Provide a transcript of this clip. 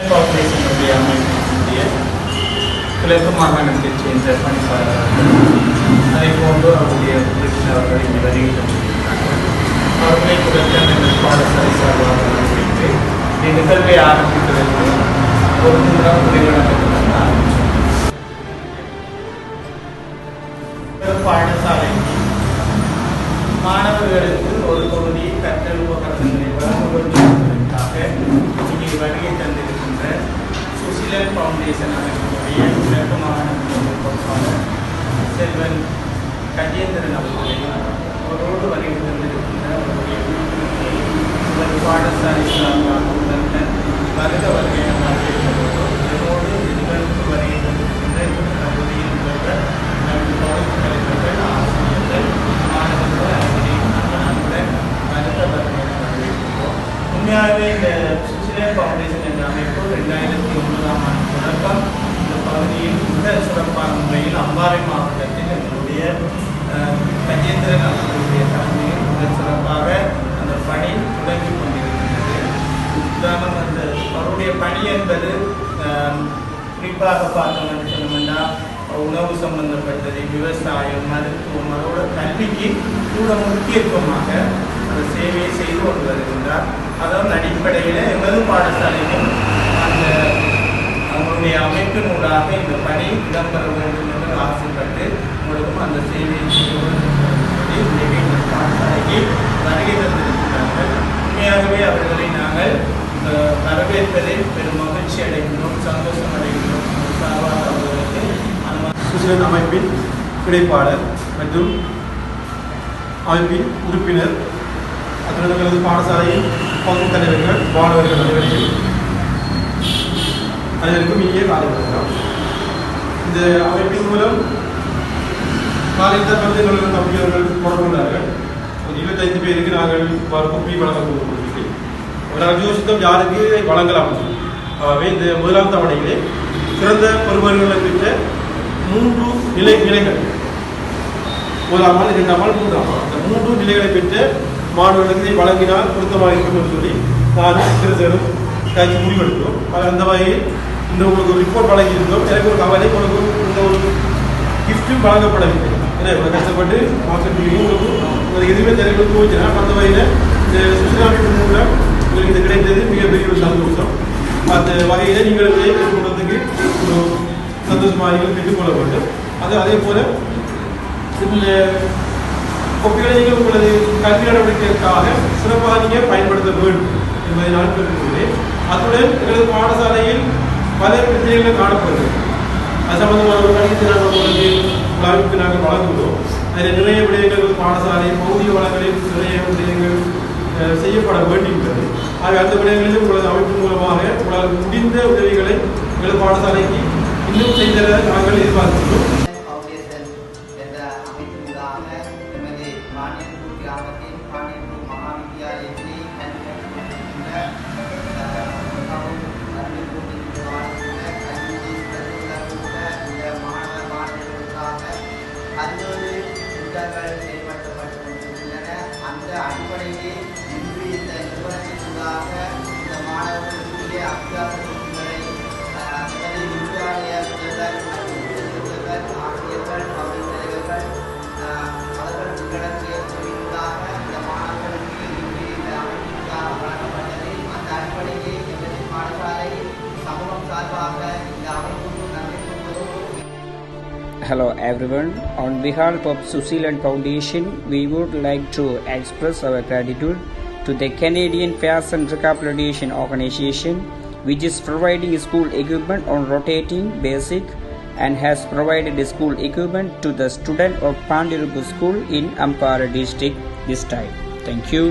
ஃபவுண்டேஷனுடைய அமைப்பினுடைய கிழக்கு மாகாணத்தைச் சேர்ந்த பணிப்பாளர்கள் அதை போன்று அவருடைய உறுப்பினர்கள் இங்கே வருகை தந்திருக்கிறார்கள். அவர்களை குறித்த இந்த பாடசாலை சார்பாக வைத்து இந்த நிகழ்வை ஆரம்பிப்பதற்கு ஒரு முன்னம் உரையாடப்பட்டுள்ளார். பாடசாலை மாணவர்களுக்கு ஒரு தொகுதி கற்றல் உபகரணங்களை வழங்குவதற்காக இங்கே வருகை தந்திருக்கின்ற சுசிலன் ஃபவுண்டேஷன் அமைப்பினுடைய கிழக்கு மாகாணத்தினுடைய பொறுப்பாளர் செல்வன் கஜேந்திரன் அவர்களை அவரோடு வருகை தந்திருக்கின்ற அவருடைய பாடசாலை சார்பாக உடனுடன் வருக வருகை வரவேற்பதோடு இதனோடு நிகழ்வுக்கு வருகை தந்திருக்கின்ற பகுதியில் உள்ளவர் வகுப்பு கலைஞர்கள் ஆசிரியர்கள் மாணவர்கள் ஆசிரியர்களுடன் வருக வருகை வரவேற்கிறோம். உண்மையாகவே இந்த சுசிலன் ஃபவுண்டேஷன் என்ற அமைப்பு 2009ஆம் ஆண்டு தொடக்கம் இந்த பகுதியில் மிக சிறப்பான முறையில் அம்பாறை மாவட்டத்தில் எங்களுடைய கஜேந்திரன் அவர்களுடைய தலைமையில் மிக சிறப்பாக அந்த பணி தொடங்கி கொண்டிருக்கின்றது. உதாரணம் அந்த அவருடைய பணி என்பது குறிப்பாக பார்த்தோம்னு சொன்னோம்னா உணவு சம்பந்தப்பட்டது, விவசாயம், மருத்துவம், அதோட கல்விக்கு கூட முக்கியத்துவமாக அந்த சேவையை செய்து கொண்டு வருகின்றார். அதன் அடிப்படையில் எமது பாடசாலையும் அந்த அவங்களுடைய அமைப்பினூடாக இந்த பணி இடம்பெற வேண்டும் என்று ஆசைப்பட்டு உங்களுக்கும் அந்த சேவையை செய்ய பாடசாலைக்கு வருகை தந்திருக்கிறார்கள். உண்மையாகவே அவர்களை நாங்கள் வரவேற்பதில் பெரும் மகிழ்ச்சி அடைகின்றோம், சந்தோஷம் அடைகின்றோம். சார்பாக அவர்களுக்கு சுசிலன் அமைப்பின் கிடைப்பாளர் மற்றும் அமைப்பின் உறுப்பினர் அத்துடன் பாடசாலையின் பகுதி தலைவர்கள் மாணவர்கள் அனைவருக்கும் இனிய காலை வணக்கம். இந்த அமைப்பின் மூலம் காலையில் பகுதிகளில் தம்பியவர்கள் தொடர்புள்ளார்கள். ஒரு 25 பேருக்கு நாங்கள் குப்பி வழங்க கொடுக்கிறோம். ஒரு யோசித்தம் யாருக்கு வழங்கலாம். ஆகவே இந்த முதலாம் தவணையிலே சிறந்த பெறுபவர்களை பெற்ற 3 நிலைகள், முதலாம் ஆள், 2ஆம் ஆள், 3ஆம் ஆள், அந்த 3 நிலைகளை பெற்ற மாணவர்களுக்கு இதை வழங்கினால் பொருத்தமாக இருக்கும் என்று சொல்லி நானும் சிறுசேரும் காய்ச்சி முடிவெடுக்கிறோம். அந்த வகையில் இந்த உங்களுக்கு ஒரு ரிப்போர்ட் வழங்கியிருந்தோம். எனக்கு ஒரு கவலை, உங்களுக்கு இந்த ஒரு கிஃப்ட்டும் வழங்கப்படவில்லை. ஏன்னா இவ்வளோ கஷ்டப்பட்டு மார்க்கெட் உங்களுக்கு எதுவுமே தெரியல போச்சுன்னா அந்த வகையில் இந்த சுற்றுலா அமைப்பு மூலம் உங்களுக்கு இது கிடைத்தது மிகப்பெரிய ஒரு சந்தோஷம். அந்த வகையில் நீங்கள் ஏற்றுக்கொள்வதற்கு ஒரு சந்தோஷமாக நீங்கள் பெற்றுக்கொள்ள வேண்டும். அதே போல் இந்த கொப்பிகளை நீங்கள் உங்களது கல்வி நடவடிக்கைக்காக சிறப்பாக நீங்கள் பயன்படுத்த வேண்டும் என்பதை நான் கேட்டுக்கொள்கிறேன். அத்துடன் எங்களது பாடசாலையில் பல பிரச்சனைகள் காணப்படுகிறது. அது சம்பந்தமான ஒரு கணிதத்தை நாங்கள் உங்களுக்கு அமைப்புக்கு நாங்கள் வழங்குகிறோம். அதில் நிறைய விடயங்கள் பாடசாலை பகுதிய வளங்களில் நிறைய விடயங்கள் செய்யப்பட வேண்டியுள்ளது. ஆக அந்த விடயங்களில் உங்களது அமைப்பு மூலமாக உங்களால் முடிந்த உதவிகளை எங்களது பாடசாலைக்கு இன்னும் செய்தர நாங்கள் எதிர்பார்க்கிறோம். அந்த அடிப்படையிலே இன்று இந்த நிறுவனத்திற்காக இந்த மாணவர்களுடைய அபியாச வகுப்புகளை இந்தியாவுடைய ஆசிரியர்கள், பகுதி தலைவர்கள் அவர்கள் உள்ளடக்கிய உதவிகளாக இந்த மாணவர்களுக்கு இன்று இந்த அமைப்பிற்காக வழங்கப்பட்டது. அந்த அடிப்படையிலே எங்களது பாடசாலை சமூகம் சார்பாக இந்த அமைப்புக்கு நன்றி கூறுவதோடு. Hello everyone, on behalf of Susilan Foundation, we would like to express our gratitude to the Canadian Fashion Rehabilitation Organization, which is providing school equipment on rotating basic and has provided school equipment to the students of Pandirupu School in Ampara district this time. Thank you.